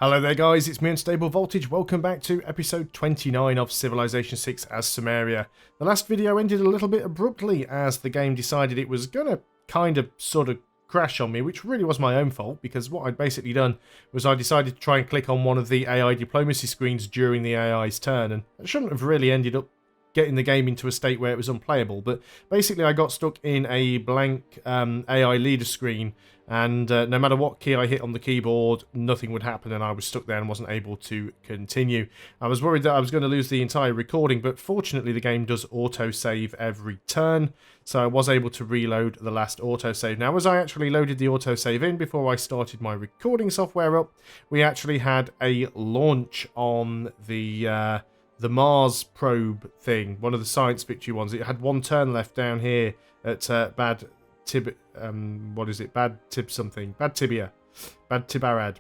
Hello there guys, it's me Unstable Voltage. Welcome back to episode 29 of Civilization 6 as Sumeria. The last video ended a little bit abruptly as the game decided it was going to sort of crash on me, which really was my own fault because what I'd basically done was I decided to try and click on one of the AI diplomacy screens during the AI's turn, and I shouldn't have really ended up getting the game into a state where it was unplayable, but basically I got stuck in a blank AI leader screen, and no matter what key I hit on the keyboard, nothing would happen, and I was stuck there and wasn't able to continue. I was worried that I was going to lose the entire recording, but fortunately the game does autosave every turn, so I was able to reload the last autosave. Now, as I actually loaded the autosave in before I started my recording software up, we actually had a launch on the Mars probe thing, one of the science victory ones. It had one turn left down here at Bad Tibarad,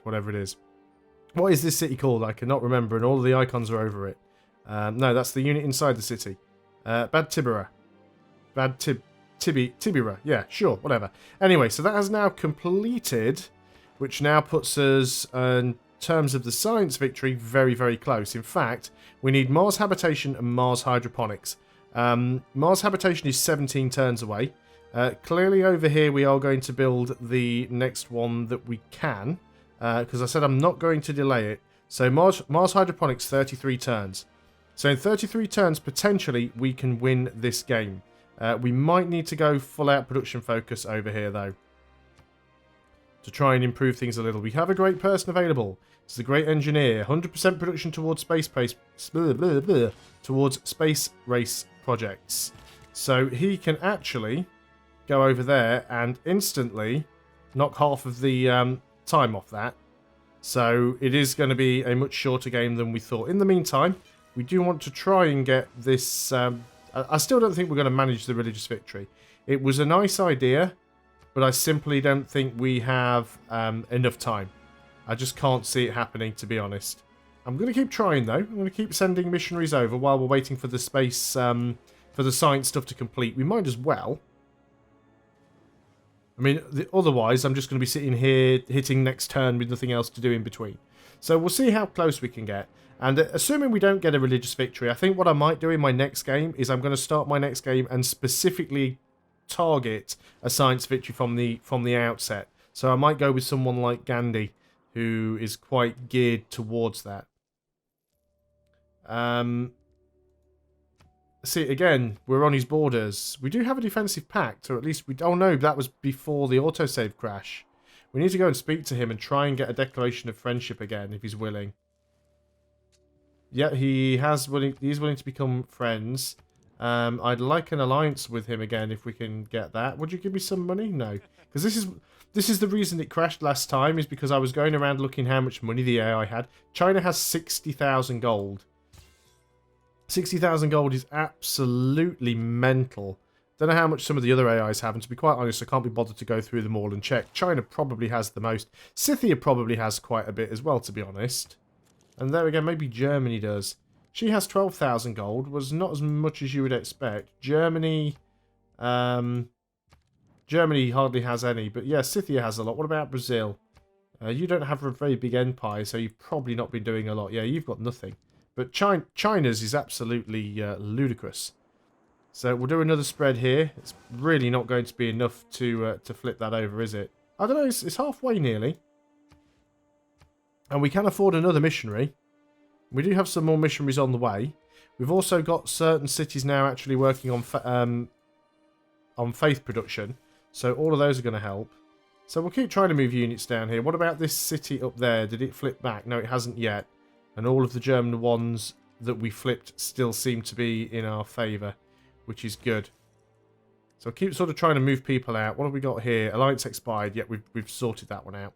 whatever it is. What is this city called? I cannot remember, and all of the icons are over it. No, that's the unit inside the city. Bad Tibera. Tibira. Yeah, sure, whatever. Anyway, so that has now completed, which now puts us in terms of the science victory very, very close. In fact, we need Mars habitation and Mars hydroponics. Mars habitation is 17 turns away. Clearly over here we are going to build the next one that we can, because I said I'm not going to delay it. So Mars hydroponics, 33 turns. So in 33 turns, potentially we can win this game. We might need to go full out production focus over here though, to try and improve things a little. We have a great person available. It's the great engineer. 100% production towards space race projects. So he can actually go over there and instantly knock half of the time off that. So it is going to be a much shorter game than we thought. In the meantime, we do want to try and get this... I still don't think we're going to manage the religious victory. It was a nice idea, but I simply don't think we have enough time. I just can't see it happening, to be honest. I'm going to keep trying, though. I'm going to keep sending missionaries over while we're waiting for the space, for the science stuff to complete. We might as well. I mean, otherwise, I'm just going to be sitting here hitting next turn with nothing else to do in between. So we'll see how close we can get. And assuming we don't get a religious victory, I think what I might do in my next game is I'm going to start my next game and specifically target a science victory from the outset. So I might go with someone like Gandhi, who is quite geared towards that. See, again, we're on his borders. We do have a defensive pact, or at least we... Oh no, that was before the autosave crash. We need to go and speak to him and try and get a declaration of friendship again, if he's willing. Yeah, he's willing to become friends. I'd like an alliance with him again if we can get that. Would you give me some money? No, because this is the reason it crashed last time, is because I was going around looking how much money the AI had. China has 60,000 gold. 60,000 gold is absolutely mental. Don't know how much some of the other AIs have, and to be quite honest, I can't be bothered to go through them all and check. China probably has the most. Scythia probably has quite a bit as well, to be honest. And there again, maybe Germany does. She has 12,000 gold, was not as much as you would expect. Germany hardly has any, but yeah, Scythia has a lot. What about Brazil? You don't have a very big empire, so you've probably not been doing a lot. Yeah, you've got nothing. But China's is absolutely ludicrous. So we'll do another spread here. It's really not going to be enough to flip that over, is it? I don't know, it's halfway nearly. And we can afford another missionary. We do have some more missionaries on the way. We've also got certain cities now actually working on faith production. So all of those are going to help. So we'll keep trying to move units down here. What about this city up there? Did it flip back? No, it hasn't yet. And all of the German ones that we flipped still seem to be in our favour, which is good. So I'll keep sort of trying to move people out. What have we got here? Alliance expired. Yep, we've sorted that one out.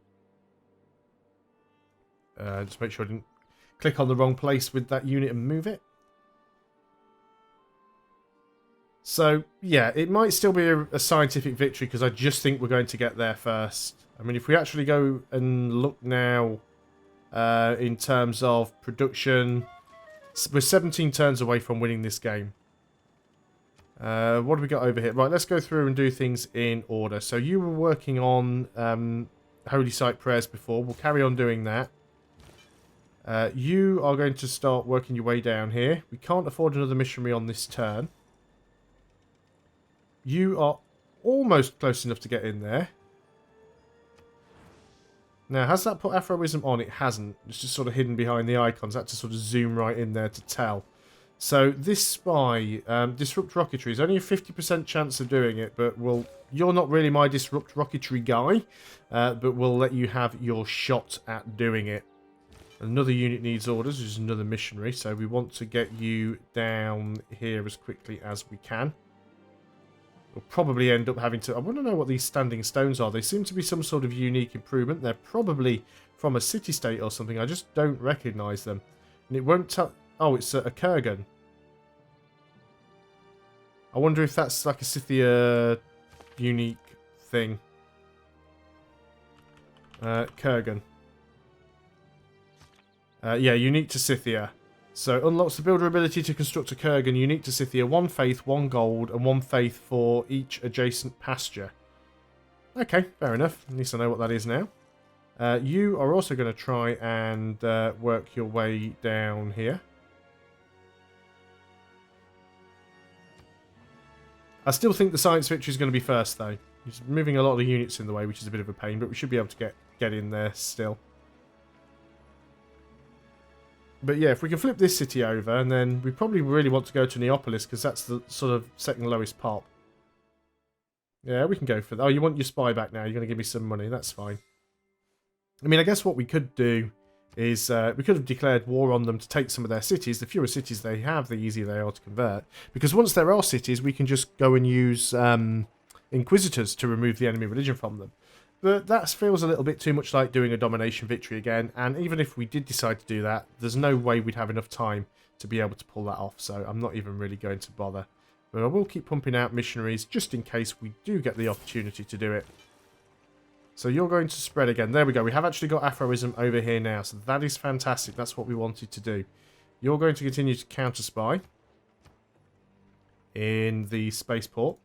Just make sure I didn't click on the wrong place with that unit and move it. So, yeah, it might still be a scientific victory because I just think we're going to get there first. I mean, if we actually go and look now in terms of production, we're 17 turns away from winning this game. What have we got over here? Right, let's go through and do things in order. So you were working on Holy Site prayers before. We'll carry on doing that. You are going to start working your way down here. We can't afford another missionary on this turn. You are almost close enough to get in there. Now, has that put Aphorism on? It hasn't. It's just sort of hidden behind the icons. I had to sort of zoom right in there to tell. So, this spy, Disrupt Rocketry, is only a 50% chance of doing it, but you're not really my Disrupt Rocketry guy, but we'll let you have your shot at doing it. Another unit needs orders, which is another missionary, so we want to get you down here as quickly as we can. We'll probably end up having to... I want to know what these standing stones are. They seem to be some sort of unique improvement. They're probably from a city-state or something. I just don't recognise them. And it won't tell... Oh, it's a Kurgan. I wonder if that's like a Scythia unique thing. Kurgan. Yeah, unique to Scythia. So, unlocks the builder ability to construct a Kurgan unique to Scythia. 1 faith, 1 gold, and 1 faith for each adjacent pasture. Okay, fair enough. At least I know what that is now. You are also going to try and work your way down here. I still think the science victory is going to be first, though. He's moving a lot of the units in the way, which is a bit of a pain, but we should be able to get in there still. But yeah, if we can flip this city over, and then we probably really want to go to Neapolis, because that's the sort of second lowest pop. Yeah, we can go for that. Oh, you want your spy back now. You're going to give me some money. That's fine. I mean, I guess what we could do is we could have declared war on them to take some of their cities. The fewer cities they have, the easier they are to convert. Because once there are cities, we can just go and use Inquisitors to remove the enemy religion from them. But that feels a little bit too much like doing a domination victory again, and even if we did decide to do that, there's no way we'd have enough time to be able to pull that off, so I'm not even really going to bother. But I will keep pumping out missionaries just in case we do get the opportunity to do it. So you're going to spread again. There we go. We have actually got Aphorism over here now, so that is fantastic. That's what we wanted to do. You're going to continue to counter-spy in the spaceport.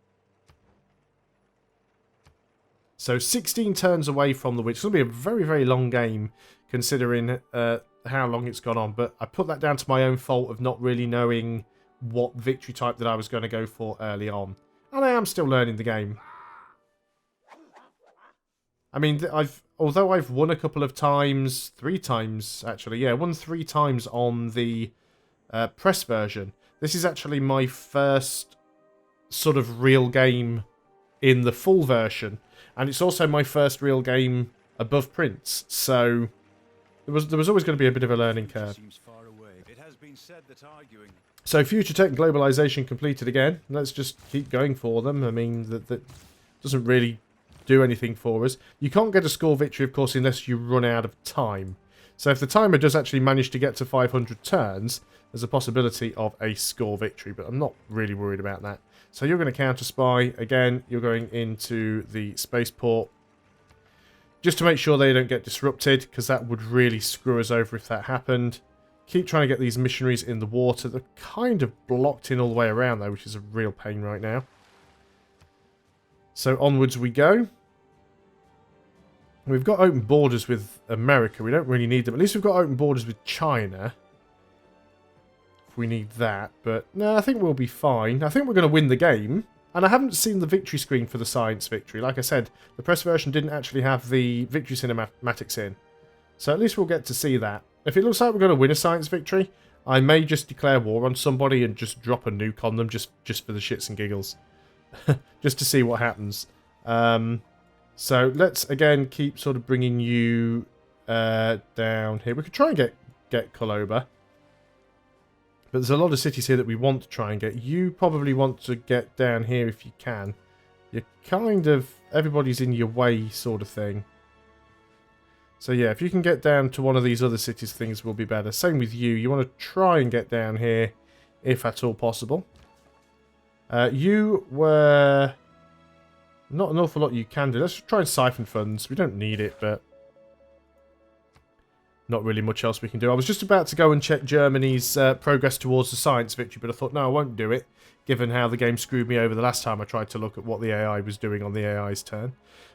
So 16 turns away from the witch. It's going to be a very, very long game considering how long it's gone on. But I put that down to my own fault of not really knowing what victory type that I was going to go for early on. And I am still learning the game. I mean, although I've won a couple of times, 3 times actually. Yeah, won 3 times on the press version. This is actually my first sort of real game in the full version. And it's also my first real game above Prince, so there was always going to be a bit of a learning curve. So future tech and globalization completed again. Let's just keep going for them. I mean, that doesn't really do anything for us. You can't get a score victory, of course, unless you run out of time. So if the timer does actually manage to get to 500 turns, there's a possibility of a score victory, but I'm not really worried about that. So you're going to counter-spy. Again, you're going into the spaceport. Just to make sure they don't get disrupted, because that would really screw us over if that happened. Keep trying to get these missionaries in the water. They're kind of blocked in all the way around, though, which is a real pain right now. So onwards we go. We've got open borders with America. We don't really need them. At least we've got open borders with China. If we need that. But no, I think we'll be fine. I think we're going to win the game. And I haven't seen the victory screen for the science victory. Like I said, the press version didn't actually have the victory cinematics in. So at least we'll get to see that. If it looks like we're going to win a science victory, I may just declare war on somebody and just drop a nuke on them just for the shits and giggles. Just to see what happens. So let's again keep sort of bringing you down here. We could try and get Koloba. But there's a lot of cities here that we want to try and get. You probably want to get down here if you can. You're kind of... everybody's in your way sort of thing. So yeah, if you can get down to one of these other cities, things will be better. Same with you. You want to try and get down here if at all possible. You were... not an awful lot you can do. Let's try and siphon funds. We don't need it, but... not really much else we can do. I was just about to go and check Germany's progress towards the science victory, but I thought, no, I won't do it, given how the game screwed me over the last time I tried to look at what the AI was doing on the AI's turn.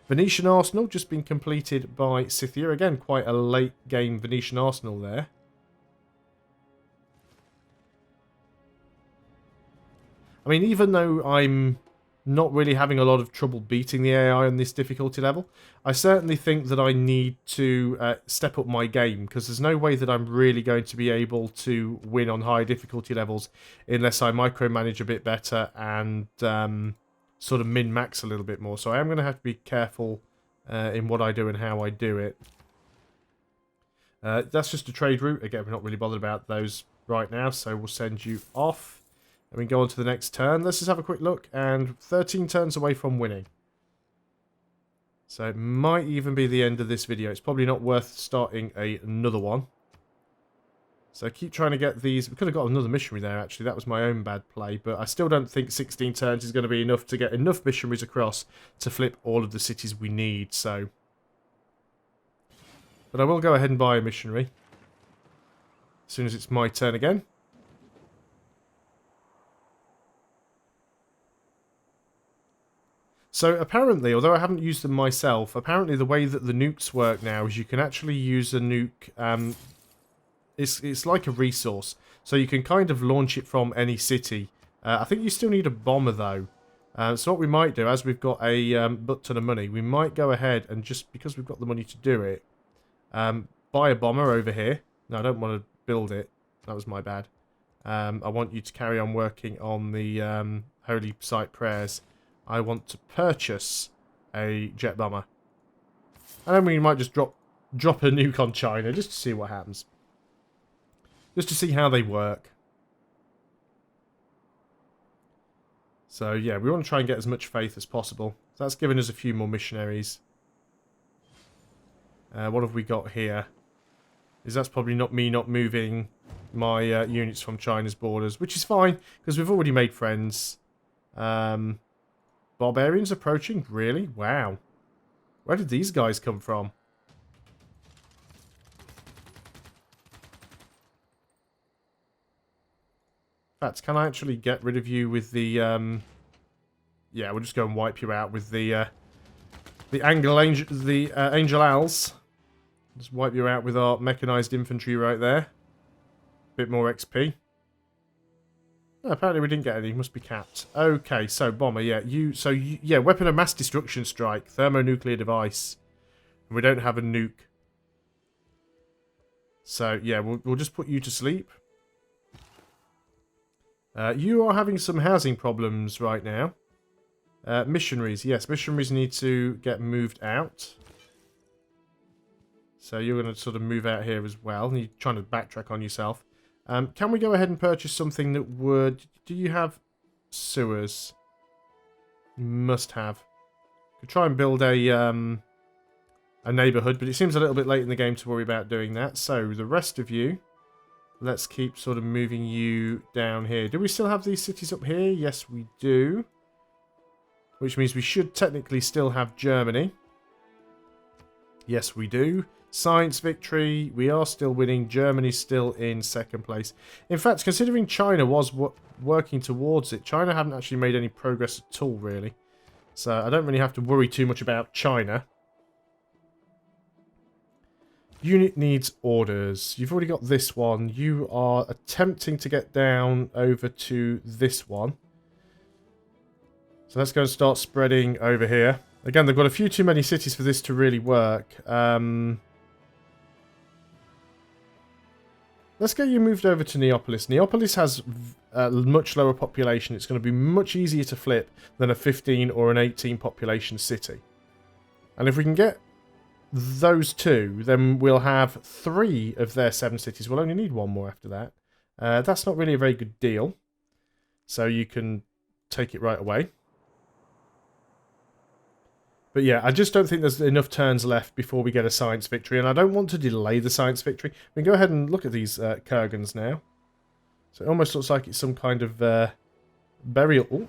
Venetian Arsenal, just been completed by Scythia. Again, quite a late game Venetian Arsenal there. I mean, even though I'm not really having a lot of trouble beating the AI on this difficulty level, I certainly think that I need to step up my game, because there's no way that I'm really going to be able to win on high difficulty levels unless I micromanage a bit better and sort of min-max a little bit more. So I am going to have to be careful in what I do and how I do it. That's just a trade route. Again, we're not really bothered about those right now, so we'll send you off. And we go on to the next turn. Let's just have a quick look. And 13 turns away from winning. So it might even be the end of this video. It's probably not worth starting another one. So keep trying to get these. We could have got another missionary there, actually. That was my own bad play. But I still don't think 16 turns is going to be enough to get enough missionaries across to flip all of the cities we need. So, but I will go ahead and buy a missionary as soon as it's my turn again. So apparently, although I haven't used them myself, apparently the way that the nukes work now is you can actually use a nuke. It's like a resource, so you can kind of launch it from any city. I think you still need a bomber though. So what we might do, as we've got a butt ton of money, we might go ahead and just, because we've got the money to do it, buy a bomber over here. No, I don't want to build it. That was my bad. I want you to carry on working on the holy site prayers. I want to purchase a jet bomber. And then we might just drop a nuke on China just to see what happens. Just to see how they work. So yeah, we want to try and get as much faith as possible. So that's given us a few more missionaries. What have we got here? That's probably not me not moving my units from China's borders, which is fine, because we've already made friends. Barbarians approaching? Really? Wow. Where did these guys come from? In fact, can I actually get rid of you with the... Yeah, we'll just go and wipe you out with the Angel Owls. Just wipe you out with our mechanized infantry right there. Bit more XP. Oh, apparently we didn't get any. Must be capped. Okay, so bomber, yeah. Yeah, weapon of mass destruction strike, thermonuclear device. And we don't have a nuke. So yeah, we'll just put you to sleep. You are having some housing problems right now. Missionaries, yes, missionaries need to get moved out. So you're going to sort of move out here as well. And you're trying to backtrack on yourself. Can we go ahead and purchase something that would... Do you have sewers? Must have. Could try and build a neighbourhood, but it seems a little bit late in the game to worry about doing that. So the rest of you, let's keep sort of moving you down here. Do we still have these cities up here? Yes, we do. Which means we should technically still have Germany. Yes, we do. Science victory, we are still winning. Germany's still in second place. In fact, considering China was working towards it, China hadn't actually made any progress at all, really. So I don't really have to worry too much about China. Unit needs orders. You've already got this one. You are attempting to get down over to this one. So let's go and start spreading over here. Again, they've got a few too many cities for this to really work. Let's get you moved over to Neapolis. Neapolis has a much lower population. It's going to be much easier to flip than a 15 or an 18 population city. And if we can get those two, then we'll have 3 of their 7 cities. We'll only need 1 more after that. That's not really a very good deal. So you can take it right away. But yeah, I just don't think there's enough turns left before we get a science victory, and I don't want to delay the science victory. We can go ahead and look at these Kurgans now. So it almost looks like it's some kind of burial. Ooh.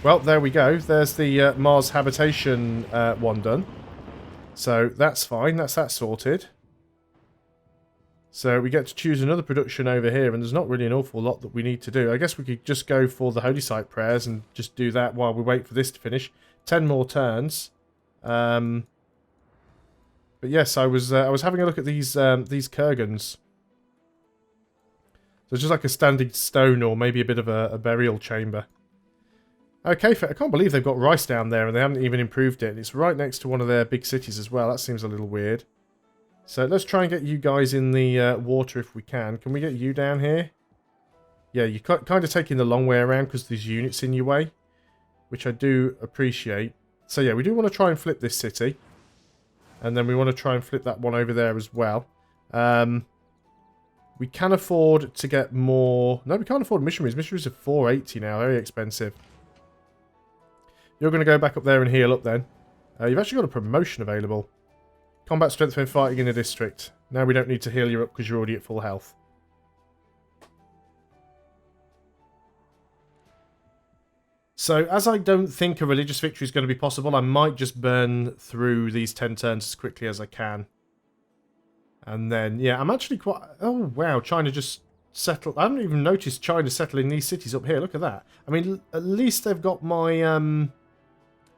Well, there we go. There's the Mars habitation one done. So that's fine. That's that sorted. So we get to choose another production over here, and there's not really an awful lot that we need to do. I guess we could just go for the Holy Site prayers and just do that while we wait for this to finish. 10 more turns. But yes, I was having a look at these Kurgans. So it's just like a standing stone or maybe a bit of a burial chamber. Okay, I can't believe they've got rice down there and they haven't even improved it. It's right next to one of their big cities as well. That seems a little weird. So let's try and get you guys in the water if we can. Can we get you down here? Yeah, you're kind of taking the long way around because there's units in your way, which I do appreciate. So yeah, we do want to try and flip this city. And then we want to try and flip that one over there as well. We can afford to get more... No, we can't afford missionaries. Missionaries are 480 now. Very expensive. You're going to go back up there and heal up then. You've actually got a promotion available. Combat strength when fighting in a district. Now we don't need to heal you up because you're already at full health. So, as I don't think a religious victory is going to be possible, I might just burn through these 10 turns as quickly as I can. And then, yeah, I'm actually quite... Oh, wow, China just settled... I haven't even noticed China settling these cities up here. Look at that. I mean, at least they've got my...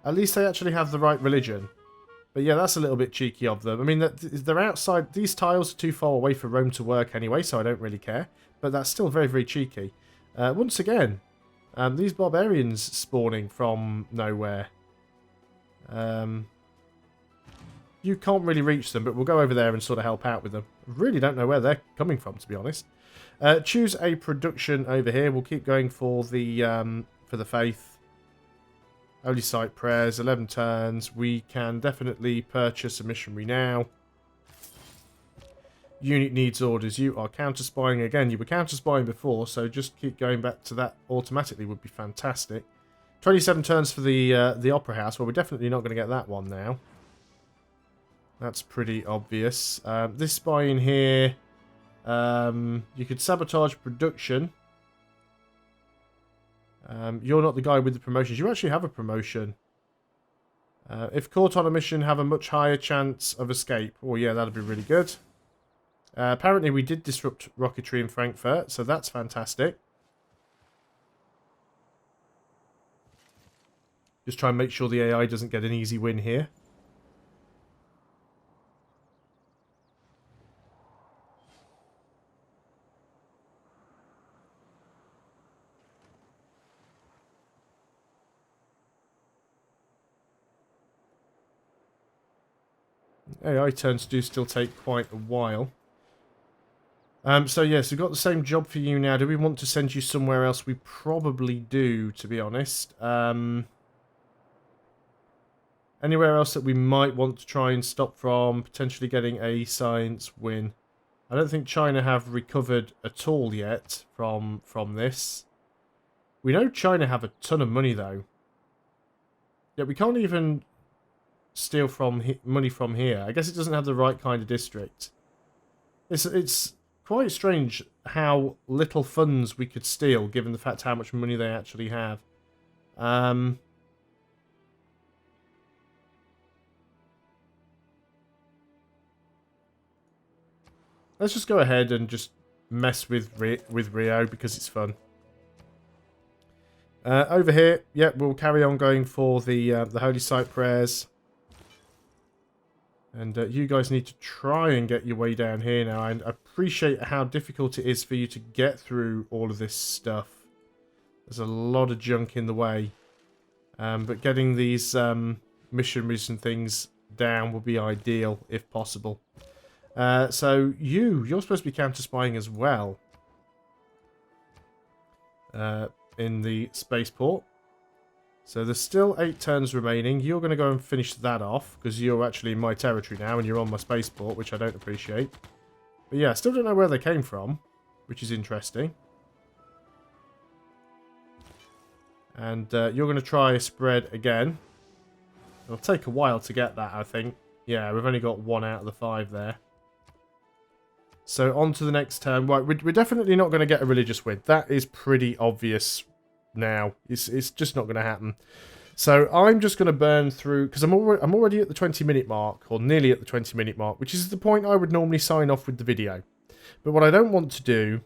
At least they actually have the right religion. But yeah, that's a little bit cheeky of them. I mean, they're outside... These tiles are too far away for Rome to work anyway, so I don't really care. But that's still very, very cheeky. Once again... these barbarians spawning from nowhere. You can't really reach them, but we'll go over there and sort of help out with them. I really don't know where they're coming from, to be honest. Choose a production over here. We'll keep going for the faith. Holy site prayers, 11 turns. We can definitely purchase a missionary now. Unit needs orders. You are counter-spying again. You were counter-spying before, so just keep going back to that automatically would be fantastic. 27 turns for the Opera House. Well, we're definitely not going to get that one now. That's pretty obvious. This spy in here, you could sabotage production. You're not the guy with the promotions. You actually have a promotion. If caught on a mission, have a much higher chance of escape. Oh, yeah, that'd be really good. Apparently we did disrupt rocketry in Frankfurt, so that's fantastic. Just try and make sure the AI doesn't get an easy win here. AI turns do still take quite a while. So yes, we've got the same job for you now. Do we want to send you somewhere else? We probably do, to be honest. Anywhere else that we might want to try and stop from potentially getting a science win? I don't think China have recovered at all yet from this. We know China have a ton of money though. Yeah, we can't even steal from money from here. I guess it doesn't have the right kind of district. It's quite strange how little funds we could steal, given the fact how much money they actually have. Let's just go ahead and just mess with Rio because it's fun. Over here, yeah, we'll carry on going for the Holy Site prayers. And you guys need to try and get your way down here now. I appreciate how difficult it is for you to get through all of this stuff. There's a lot of junk in the way. But getting these missionaries and things down will be ideal, if possible. So you're supposed to be counter-spying as well. In the spaceport. So there's still 8 turns remaining. You're going to go and finish that off, because you're actually in my territory now, and you're on my spaceport, which I don't appreciate. But yeah, I still don't know where they came from, which is interesting. And you're going to try a spread again. It'll take a while to get that, I think. Yeah, we've only got 1 out of the 5 there. So on to the next turn. Right, we're definitely not going to get a religious win. That is pretty obvious now. It's just not going to happen. So I'm just going to burn through, because I'm already at the 20-minute mark, or nearly at the 20-minute mark, which is the point I would normally sign off with the video. But what I don't want to do,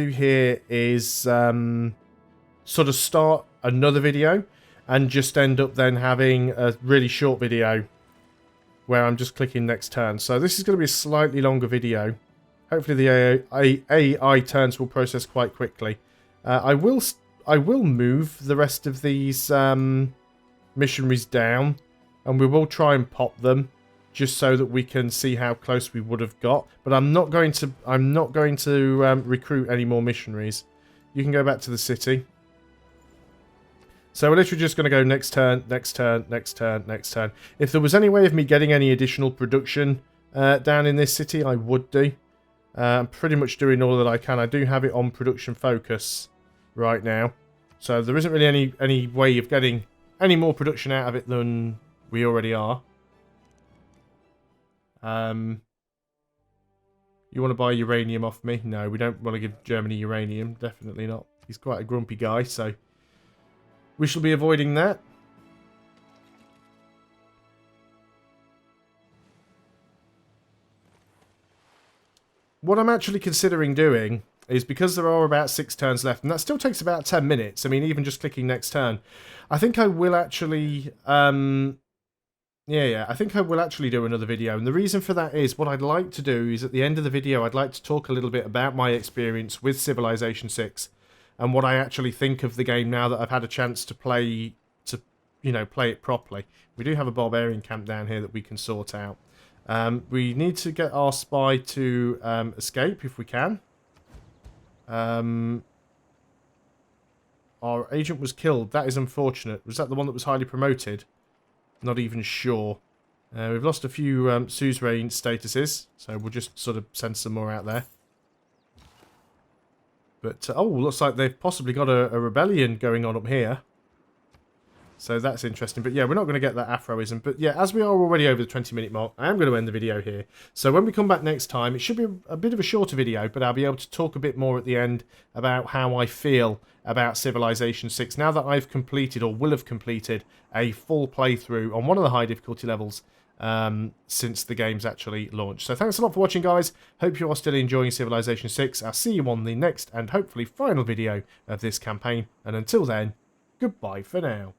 here is sort of start another video and just end up then having a really short video where I'm just clicking next turn. So this is going to be a slightly longer video. Hopefully the AI turns will process quite quickly. I will move the rest of these missionaries down, and we will try and pop them just so that we can see how close we would have got. But I'm not going to recruit any more missionaries. You can go back to the city. So we're literally just going to go next turn, next turn, next turn, next turn. If there was any way of me getting any additional production down in this city, I would do. I'm pretty much doing all that I can. I do have it on production focus right now. So there isn't really any way of getting any more production out of it than we already are. You want to buy uranium off me? No, we don't want to give Germany uranium. Definitely not. He's quite a grumpy guy, so we shall be avoiding that. What I'm actually considering doing is, because there are about 6 turns left, and that still takes about 10 minutes. I mean, even just clicking next turn. I think I will actually... I think I will actually do another video. And the reason for that is, what I'd like to do is, at the end of the video, I'd like to talk a little bit about my experience with Civilization 6. And what I actually think of the game now that I've had a chance to play it properly. We do have a barbarian camp down here that we can sort out. We need to get our spy to escape if we can. Our agent was killed. That is unfortunate. Was that the one that was highly promoted? Not even sure. We've lost a few suzerain statuses, so we'll just sort of send some more out there. But, oh, looks like they've possibly got a rebellion going on up here. So that's interesting. But yeah, we're not going to get that Afroism. But yeah, as we are already over the 20-minute mark, I am going to end the video here. So when we come back next time, it should be a bit of a shorter video, but I'll be able to talk a bit more at the end about how I feel about Civilization 6 now that I've completed, or will have completed, a full playthrough on one of the high difficulty levels since the game's actually launched. So thanks a lot for watching, guys. Hope you are still enjoying Civilization 6. I'll see you on the next and hopefully final video of this campaign. And until then, goodbye for now.